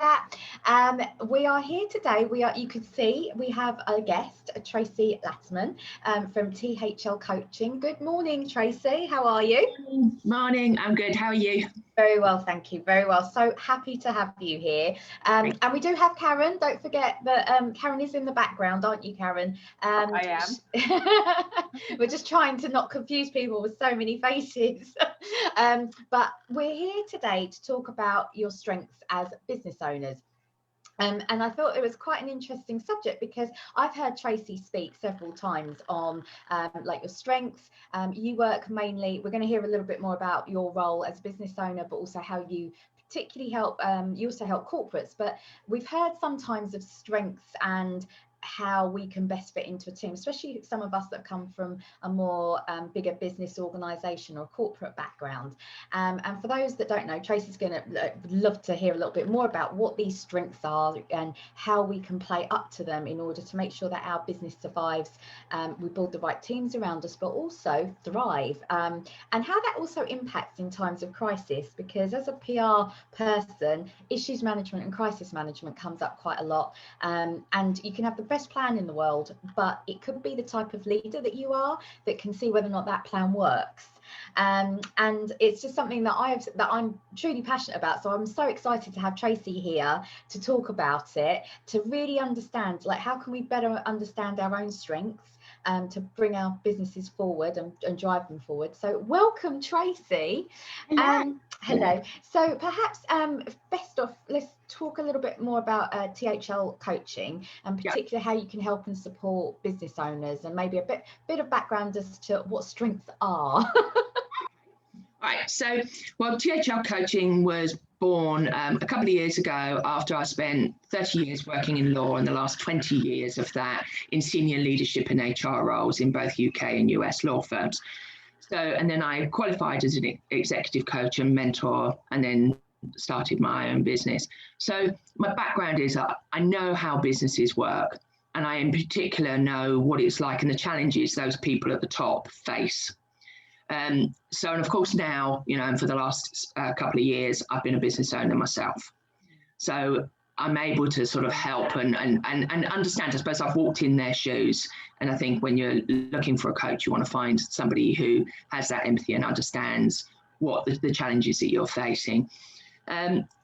that. We are here today. You can see we have a guest, Tracey Latteman from THL Coaching. Good morning, Tracey. How are you? Morning. I'm good. How are you? Very well, thank you. Very well. So happy to have you here. And we do have Karen. Don't forget that Karen is in the background, aren't you, Karen? I am. We're just trying to not confuse people with so many faces. But we're here today to talk about your strengths as business owners. And I thought it was quite an interesting subject because I've heard Tracey speak several times on like your strengths. You work mainly, we're going to hear a little bit more about your role as a business owner, but also how you particularly help, you also help corporates, but we've heard sometimes of strengths and how we can best fit into a team, especially some of us that come from a more bigger business organization or corporate background. And for those that don't know, Tracey's going to love to hear a little bit more about what these strengths are and how we can play up to them in order to make sure that our business survives. We build the right teams around us, but also thrive. And how that also impacts in times of crisis, because as a PR person, issues management and crisis management comes up quite a lot. And you can have the best plan in the world, but it could be the type of leader that you are that can see whether or not that plan works. And it's just something that I'm truly passionate about. So I'm so excited to have Tracey here to talk about it, to really understand, like, how can we better understand our own strengths to bring our businesses forward and drive them forward. So welcome, Tracey. Hello. So perhaps best off, let's talk a little bit more about THL Coaching, and particularly how you can help and support business owners, and maybe a bit of background as to what strengths are. Right. So, well, THL Coaching was born a couple of years ago after I spent 30 years working in law and the last 20 years of that in senior leadership and HR roles in both UK and US law firms. So, and then I qualified as an executive coach and mentor, and then started my own business. So my background is I know how businesses work, and I in particular know what it's like and the challenges those people at the top face. And of course now, you know, and for the last couple of years, I've been a business owner myself. So I'm able to sort of help and understand. I suppose I've walked in their shoes. And I think when you're looking for a coach, you want to find somebody who has that empathy and understands what the challenges that you're facing.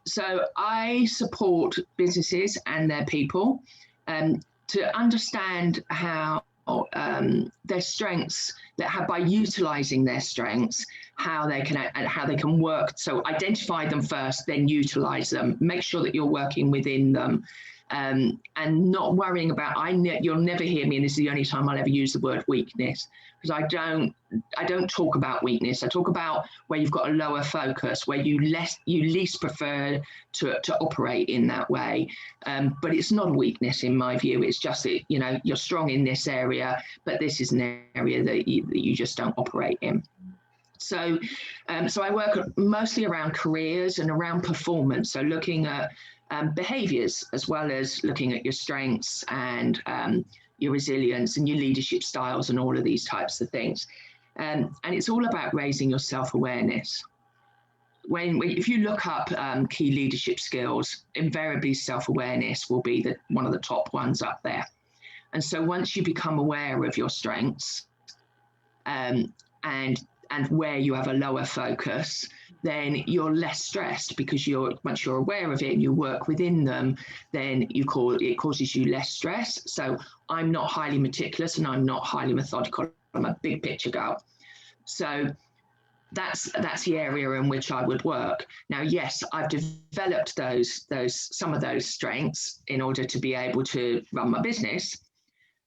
So I support businesses and their people to understand how their strengths, by utilizing their strengths, how they can work. So identify them first, then utilize them. Make sure that you're working within them, and not worrying about. You'll never hear me, and this is the only time I'll ever use the word weakness, because I don't talk about weakness. I talk about where you've got a lower focus, where you least prefer to operate in that way. But it's not a weakness in my view. It's just that, you know, you're strong in this area, but this is an area that you just don't operate in. So I work mostly around careers and around performance. So looking at behaviors, as well as looking at your strengths and your resilience and your leadership styles and all of these types of things. And it's all about raising your self-awareness. If you look up key leadership skills, invariably self-awareness will be one of the top ones up there. And so once you become aware of your strengths and where you have a lower focus, then you're less stressed, because once you're aware of it and you work within them, then it causes you less stress. So I'm not highly meticulous and I'm not highly methodical. I'm a big picture girl. So that's the area in which I would work. Now, yes, I've developed some of those strengths in order to be able to run my business.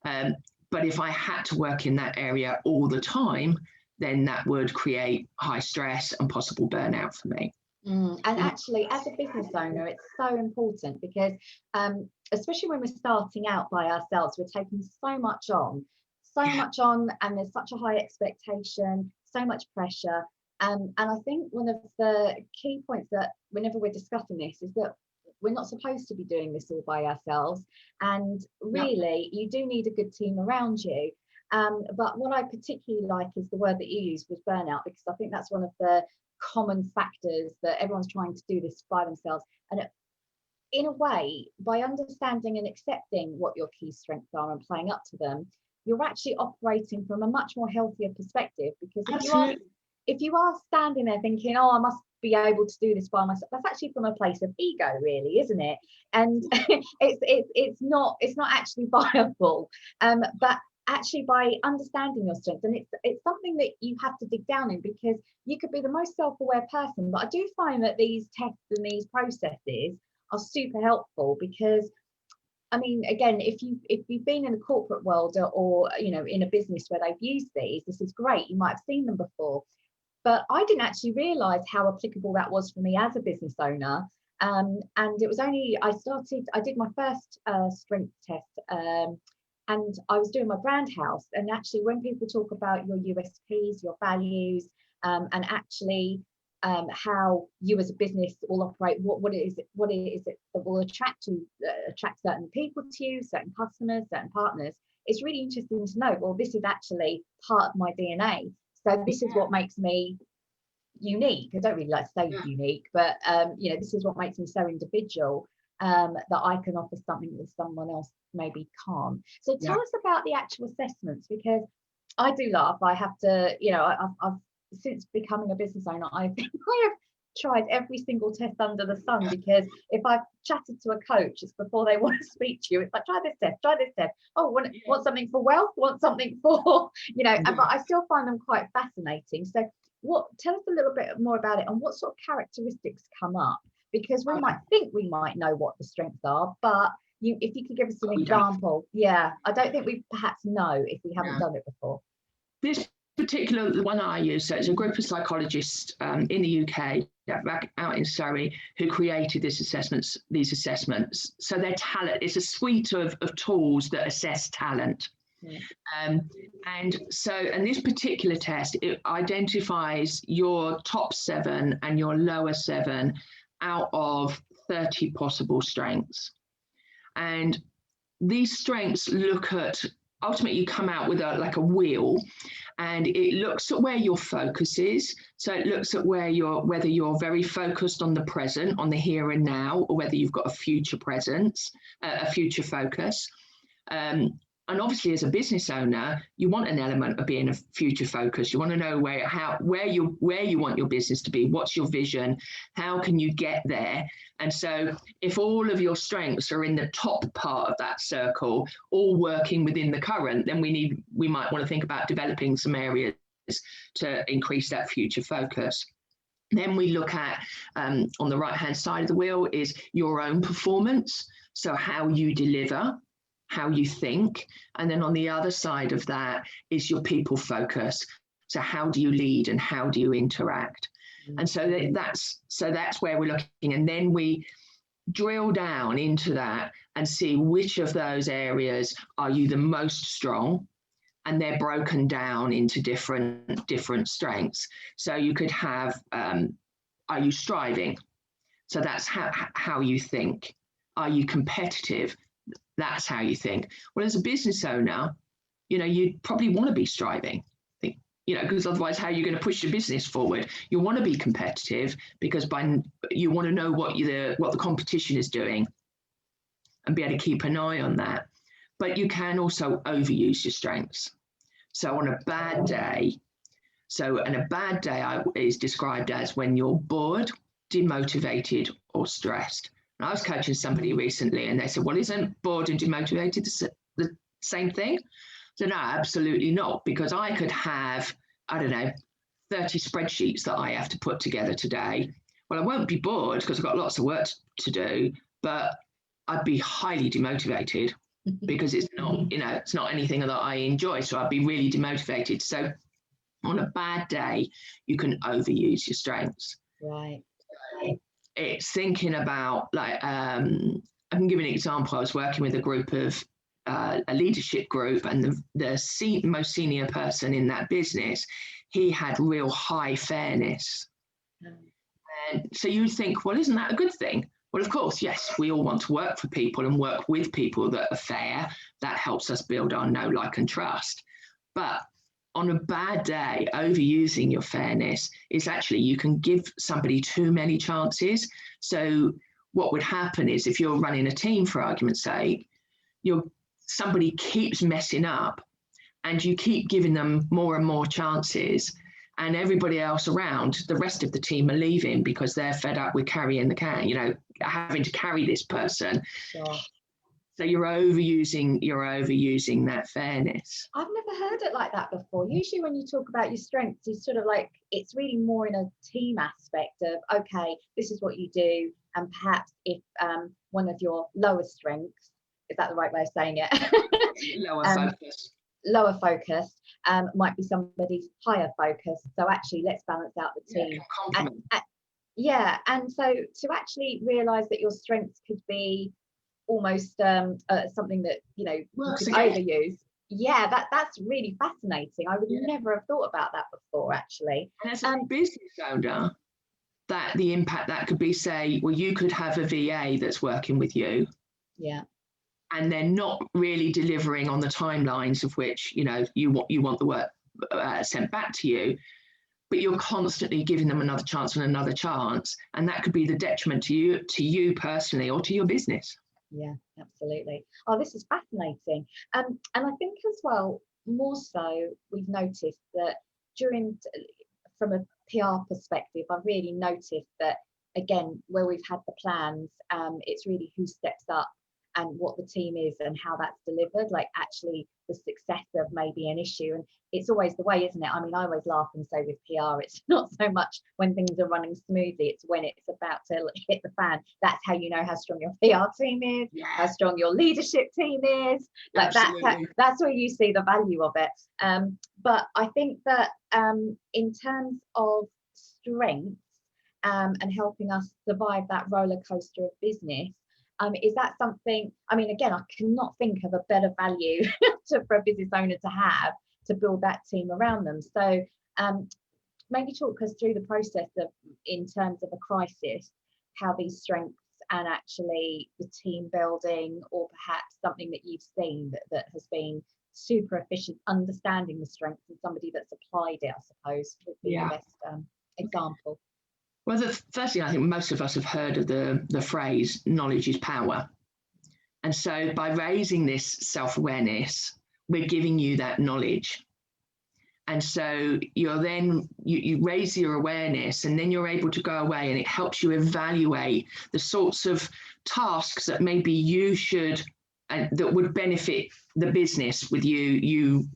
But if I had to work in that area all the time, then that would create high stress and possible burnout for me. And actually, as a business owner, it's so important, because especially when we're starting out by ourselves, we're taking so much on, and there's such a high expectation, so much pressure. And I think one of the key points that whenever we're discussing this is that we're not supposed to be doing this all by ourselves. And really, you do need a good team around you. But what I particularly like is the word that you used was burnout, because I think that's one of the common factors that everyone's trying to do this by themselves. And in a way, by understanding and accepting what your key strengths are and playing up to them, you're actually operating from a much more healthier perspective. Because if you are standing there thinking, oh, I must be able to do this by myself, that's actually from a place of ego, really, isn't it? And it's not actually viable. But actually, by understanding your strengths, and it's something that you have to dig down in, because you could be the most self-aware person, but I do find that these tests and these processes are super helpful. Because I mean, again, if you've been in the corporate world, or in a business where they've used these, this is great, you might have seen them before, but I didn't actually realize how applicable that was for me as a business owner. And it was only I did my first strength test, and I was doing my brand house. And actually, when people talk about your USPs, your values, and actually how you as a business will operate, what it is that will attract certain people to you, certain customers, certain partners, it's really interesting to know, well, this is actually part of my DNA. So this is what makes me unique. I don't really like to say unique, but this is what makes me so individual, that I can offer something that someone else maybe can't. So tell us about the actual assessments, because I do laugh. I have to, I've since becoming a business owner, I have tried every single test under the sun, because if I've chatted to a coach, it's before they want to speak to you. It's like, try this test. Oh, want something for wealth, want something for, but I still find them quite fascinating. So tell us a little bit more about it, and what sort of characteristics come up, because we might think we might know what the strengths are, but if you could give us an example. I don't think we perhaps know if we haven't done it before. This particular one I use, so it's a group of psychologists in the UK, back out in Surrey, who created these assessments. So their talent is a suite of tools that assess talent. And this particular test, it identifies your top 7 and your lower 7 out of 30 possible strengths. And these strengths look at, ultimately you come out with a wheel, and it looks at where your focus is. So it looks at whether you're very focused on the present, on the here and now, or whether you've got a future presence, a future focus. And obviously, as a business owner, you want an element of being a future focus. You want to know where you want your business to be. What's your vision? How can you get there? And so, if all of your strengths are in the top part of that circle, all working within the current, then we might want to think about developing some areas to increase that future focus. Then we look at, on the right-hand side of the wheel, is your own performance. So how you deliver, how you think. And then on the other side of that is your people focus. So how do you lead and how do you interact? And so that's where we're looking. And then we drill down into that and see which of those areas are you the most strong, and they're broken down into different strengths. So you could have, are you striving? So that's how you think. Are you competitive? That's how you think. Well, as a business owner, you'd probably want to be striving, because otherwise, how are you going to push your business forward? You want to be competitive, because you want to know what the competition is doing and be able to keep an eye on that. But you can also overuse your strengths. So on a bad day, is described as when you're bored, demotivated, or stressed. And I was coaching somebody recently, and they said, well, isn't bored and demotivated the same thing? So no, absolutely not, because I could have, 30 spreadsheets that I have to put together today. Well, I won't be bored because I've got lots of work to do, but I'd be highly demotivated because it's not anything that I enjoy. So I'd be really demotivated. So on a bad day, you can overuse your strengths. Right. It's thinking about, I can give an example. I was working with a group of a leadership group, and the most senior person in that business, he had real high fairness. And so you think, well, isn't that a good thing? Well, of course, yes, we all want to work for people and work with people that are fair. That helps us build our know, like, and trust. But on a bad day, overusing your fairness is actually, you can give somebody too many chances. So what would happen is, if you're running a team, for argument's sake, somebody keeps messing up and you keep giving them more and more chances, and everybody else around, the rest of the team, are leaving because they're fed up with carrying the can, having to carry this person. Sure. So you're overusing that fairness. I've never heard it like that before. Usually when you talk about your strengths, it's sort of like, it's really more in a team aspect of, okay, this is what you do. And perhaps if one of your lower strengths, is that the right way of saying it? Lower focus might be somebody's higher focus. So actually, let's balance out the team. And so to actually realise that your strengths could be almost something that you could overuse. That's really fascinating. I would never have thought about that before, actually. And as a business owner, that the impact that could be, say, well, you could have a VA that's working with you, and they're not really delivering on the timelines of which you want the work sent back to you, but you're constantly giving them another chance and another chance, and that could be the detriment to you personally or to your business. Yeah, absolutely. Oh, this is fascinating. And I think as well, more so, we've noticed that from a PR perspective, I've really noticed that, again, where we've had the plans, it's really who steps up and what the team is and how that's delivered. Like, actually, the success of maybe an issue. And it's always the way, isn't it? I mean, I always laugh and say with PR, it's not so much when things are running smoothly, it's when it's about to hit the fan. That's how you know how strong your PR team is, how strong your leadership team is. Like, that's where you see the value of it. But I think that in terms of strengths and helping us survive that roller coaster of business, is that something, I mean, again, I cannot think of a better value for a business owner to have, to build that team around them. So maybe talk us through the process of, in terms of a crisis, how these strengths and actually the team building, or perhaps something that you've seen that has been super efficient, understanding the strengths, and somebody that's applied it, I suppose, would be the best example. Well, the first thing, I think most of us have heard of the phrase, knowledge is power. And so by raising this self-awareness, we're giving you that knowledge. And so you're then, you raise your awareness, and then you're able to go away, and it helps you evaluate the sorts of tasks that maybe you should, and that would benefit the business with you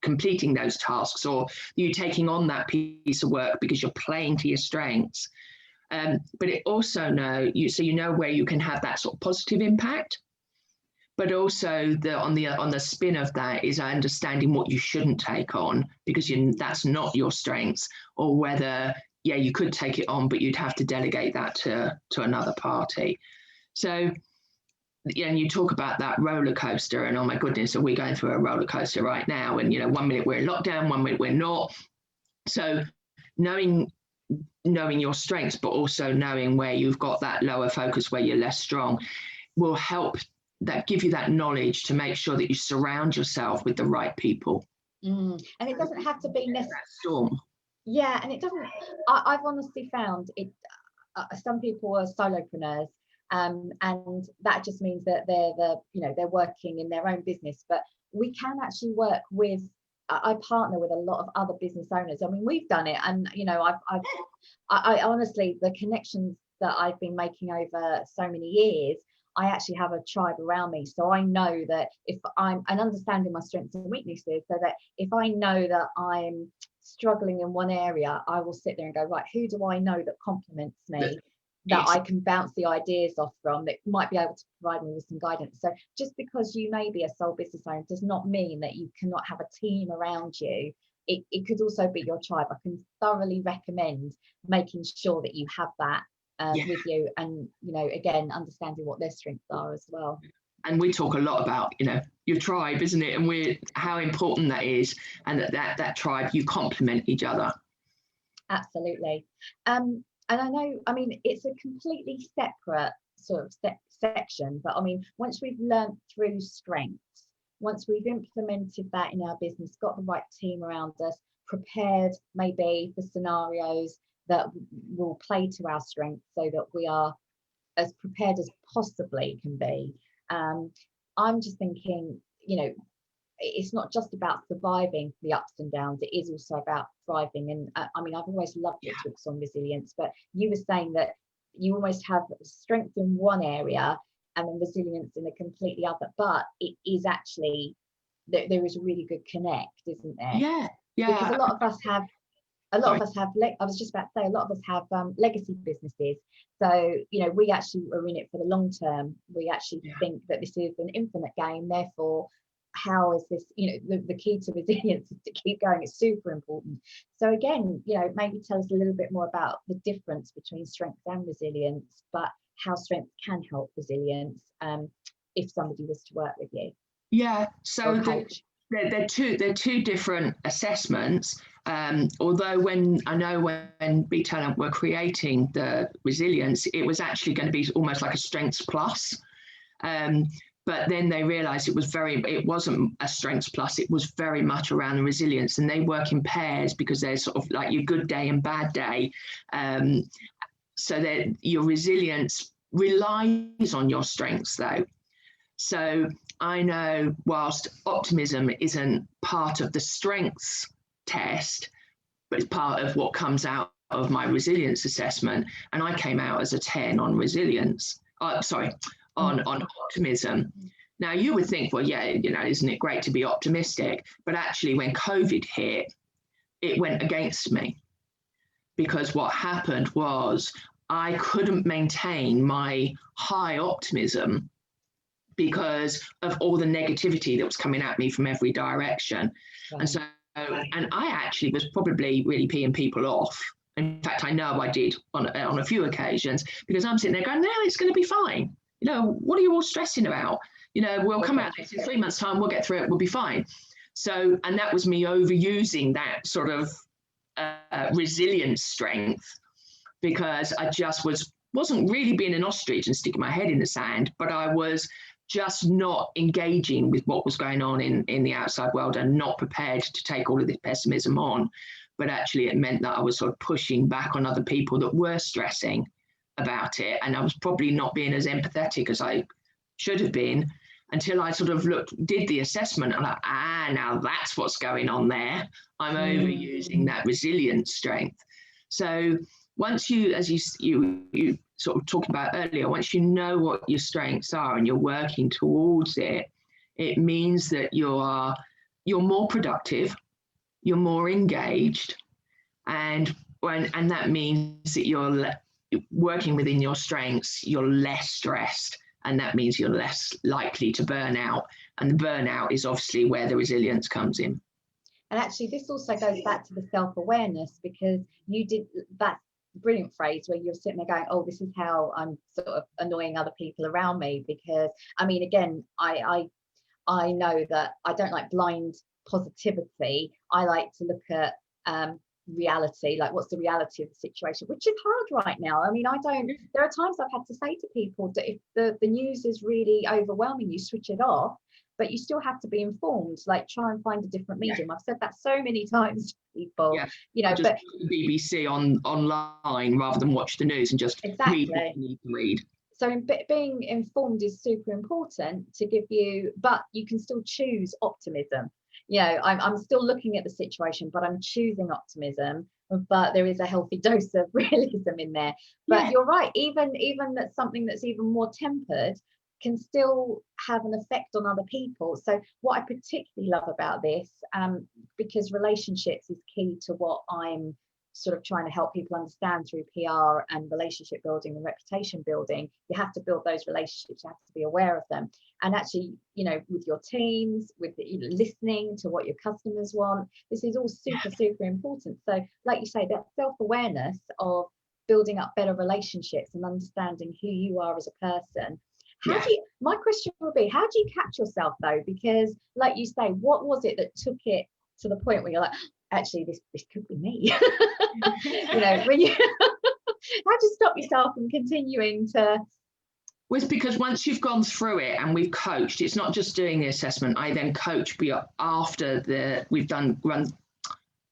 completing those tasks, or you taking on that piece of work because you're playing to your strengths. But it also you know where you can have that sort of positive impact. But also on the spin of that is understanding what you shouldn't take on because that's not your strengths, or whether you could take it on, but you'd have to delegate that to another party. So. And you talk about that roller coaster, and oh my goodness, are we going through a roller coaster right now? And 1 minute we're in lockdown, 1 minute we're not. So knowing your strengths, but also knowing where you've got that lower focus, where you're less strong, will help give you that knowledge to make sure that you surround yourself with the right people. And it doesn't have to be necessarily storm. Yeah, and it doesn't. I've honestly found it. Some people are solopreneurs. And that just means that they're working in their own business, but we can actually work with. I partner with a lot of other business owners. I mean, we've done it, and I honestly, the connections that I've been making over so many years, I actually have a tribe around me. So I know that if I'm understanding my strengths and weaknesses, so that if I know that I'm struggling in one area, I will sit there and go, right, who do I know that complements me? That I can bounce the ideas off from, that might be able to provide me with some guidance. So just because you may be a sole business owner does not mean that you cannot have a team around you. It could also be your tribe. I can thoroughly recommend making sure that you have that with you, and again, understanding what their strengths are as well. And we talk a lot about your tribe, isn't it? And how important that is, and that tribe, you complement each other. Absolutely. And I know, I mean, it's a completely separate sort of section, but I mean, once we've learned through strengths, once we've implemented that in our business, got the right team around us, prepared maybe for scenarios that will play to our strengths, so that we are as prepared as possibly can be. I'm just thinking, you know, it's not just about surviving the ups and downs, it is also about thriving. And I mean, I've always loved your talks on resilience, but you were saying that you almost have strength in one area and then resilience in a completely other, but it is actually, there is a really good connect, isn't there? Yeah. Because a lot of us have, I was just about to say, a lot of us have legacy businesses. So, you know, we actually are in it for the long term. We actually think that this is an infinite game. Therefore, how is this, you know, the key to resilience is to keep going. It's super important. So again, you know, maybe tell us a little bit more about the difference between strength and resilience, but how strength can help resilience if somebody was to work with you. Yeah, so they're two different assessments. Although when B-Talent were creating the resilience, it was actually going to be almost like a strengths plus. But then they realized it wasn't a strengths plus, it was very much around the resilience, and they work in pairs because they're sort of like your good day and bad day. So that your resilience relies on your strengths though. So I know whilst optimism isn't part of the strengths test, but it's part of what comes out of my resilience assessment. And I came out as a 10 on resilience, on optimism. Now you would think, well, yeah, you know, isn't it great to be optimistic? But actually when COVID hit, it went against me, because what happened was I couldn't maintain my high optimism because of all the negativity that was coming at me from every direction. Right. And I actually was probably really peeing people off. In fact, I know I did on a few occasions, because I'm sitting there going, no, it's going to be fine. You know, what are you all stressing about? You know, we'll come out of this in 3 months' time, we'll get through it, we'll be fine. So, and that was me overusing that sort of resilience strength, because I just wasn't really being an ostrich and sticking my head in the sand, but I was just not engaging with what was going on in the outside world and not prepared to take all of this pessimism on. But actually it meant that I was sort of pushing back on other people that were stressing about it. And I was probably not being as empathetic as I should have been, until I sort of did the assessment and like, now that's what's going on there. I'm overusing that resilience strength. So once you, as you sort of talked about earlier, once you know what your strengths are and you're working towards it, it means that you're more productive, you're more engaged, and that means that you're working within your strengths, you're less stressed, and that means you're less likely to burn out. And the burnout is obviously where the resilience comes in. And actually, this also goes back to the self-awareness, because you did that brilliant phrase where you're sitting there going, oh, this is how I'm sort of annoying other people around me. Because I mean, again, I know that I don't like blind positivity. I like to look at reality, like what's the reality of the situation, which is hard right now. I mean, there are times I've had to say to people that if the news is really overwhelming, you switch it off, but you still have to be informed, like try and find a different medium. I've said that so many times to people, you know, just put the BBC online rather than watch the news and just read what you need to read. So being informed is super important to give you, but you can still choose optimism. You know, I'm still looking at the situation, but I'm choosing optimism, but there is a healthy dose of realism in there. But you're right, even that's something that's even more tempered can still have an effect on other people. So what I particularly love about this, because relationships is key to what I'm sort of trying to help people understand through PR and relationship building and reputation building. You have to build those relationships, you have to be aware of them. And actually, you know, with your teams, with listening to what your customers want, this is all super important. So like you say, that self-awareness of building up better relationships and understanding who you are as a person. My question would be, how do you catch yourself though? Because like you say, what was it that took it to the point where you're like, actually this could be me? You know, when you how do you stop yourself from continuing to? Well, it's because once you've gone through it and we've coached, it's not just doing the assessment. I then coach after we've run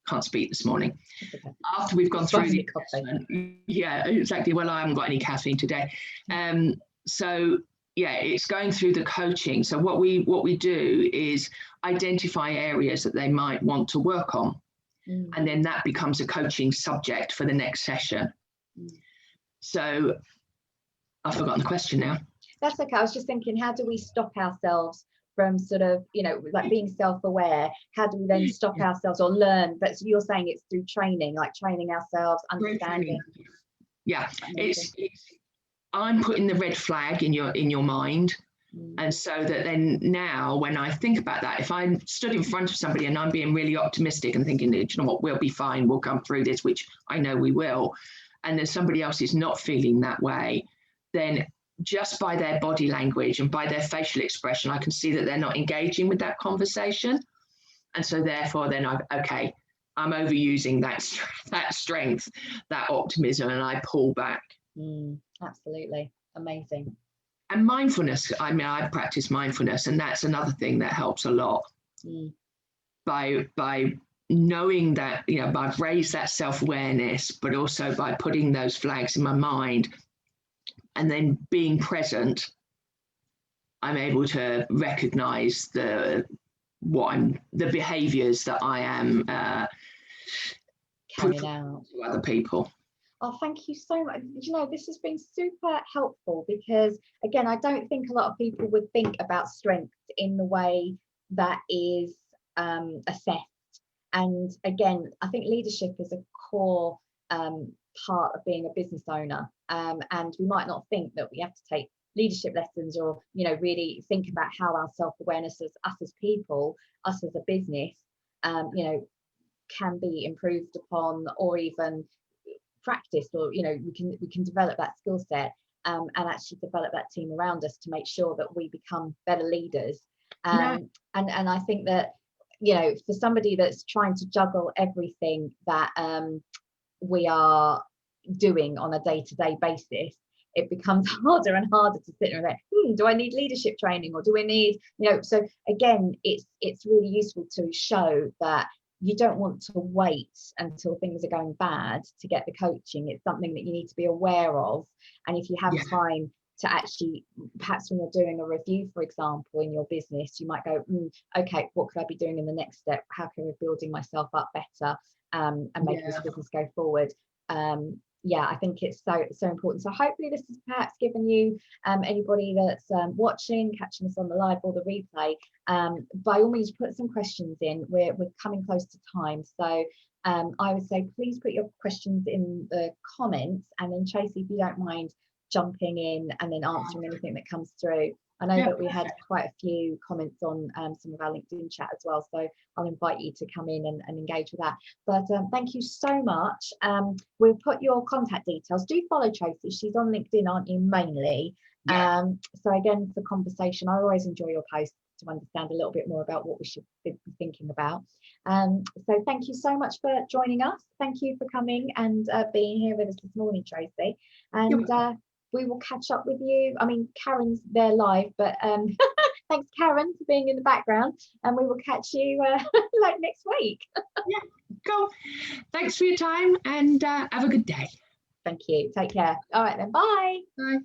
can't speak this morning. Okay. After we've gone through the coffee. Yeah, exactly. Well, I haven't got any caffeine today. So yeah, it's going through the coaching. So what we do is identify areas that they might want to work on. And then that becomes a coaching subject for the next session. So I've forgotten the question now. That's okay. I was just thinking, how do we stop ourselves from sort of, like being self-aware? How do we then stop ourselves or learn? But you're saying it's through training, like training ourselves, understanding. Yeah, it's I'm putting the red flag in your mind. And so that then now when I think about that, if I'm stood in front of somebody and I'm being really optimistic and thinking, you know what, we'll be fine, we'll come through this, which I know we will, and then somebody else is not feeling that way, then just by their body language and by their facial expression, I can see that they're not engaging with that conversation. And so therefore then I'm overusing that strength, that optimism, and I pull back. Absolutely. Amazing. And mindfulness, I practice mindfulness, and that's another thing that helps a lot. By knowing that, I've raised that self-awareness, but also by putting those flags in my mind and then being present, I'm able to recognize the behaviors that I am carrying out to other people. Oh, thank you so much. This has been super helpful because, again, I don't think a lot of people would think about strength in the way that is assessed. And again, I think leadership is a core part of being a business owner. And we might not think that we have to take leadership lessons or, really think about how our self-awareness as us as people, us as a business, can be improved upon or even practiced, or we can develop that skill set and actually develop that team around us to make sure that we become better leaders. And I think that for somebody that's trying to juggle everything that we are doing on a day-to-day basis, it becomes harder and harder to sit there and think, do I need leadership training, or do we need, so again, it's really useful to show that you don't want to wait until things are going bad to get the coaching. It's something that you need to be aware of. And if you have time to actually, perhaps when you're doing a review, for example, in your business, you might go, okay, what could I be doing in the next step? How can I be building myself up better and make this business go forward? I think it's so important. So hopefully this has perhaps given you, anybody that's watching, catching us on the live or the replay, by all means put some questions in. We're coming close to time, so I would say please put your questions in the comments, and then Tracey, if you don't mind jumping in and then answering anything that comes through. I know that we had quite a few comments on some of our LinkedIn chat as well, so I'll invite you to come in and engage with that. But thank you so much. We'll put your contact details. Do follow Tracey. She's on LinkedIn, aren't you, mainly? So again, for conversation, I always enjoy your posts to understand a little bit more about what we should be thinking about. So thank you so much for joining us. Thank you for coming and being here with us this morning, Tracey. And we will catch up with you. I mean, Karen's there live, but thanks, Karen, for being in the background. And we will catch you like next week. Cool. Thanks for your time, and have a good day. Thank you. Take care. All right then. Bye. Bye.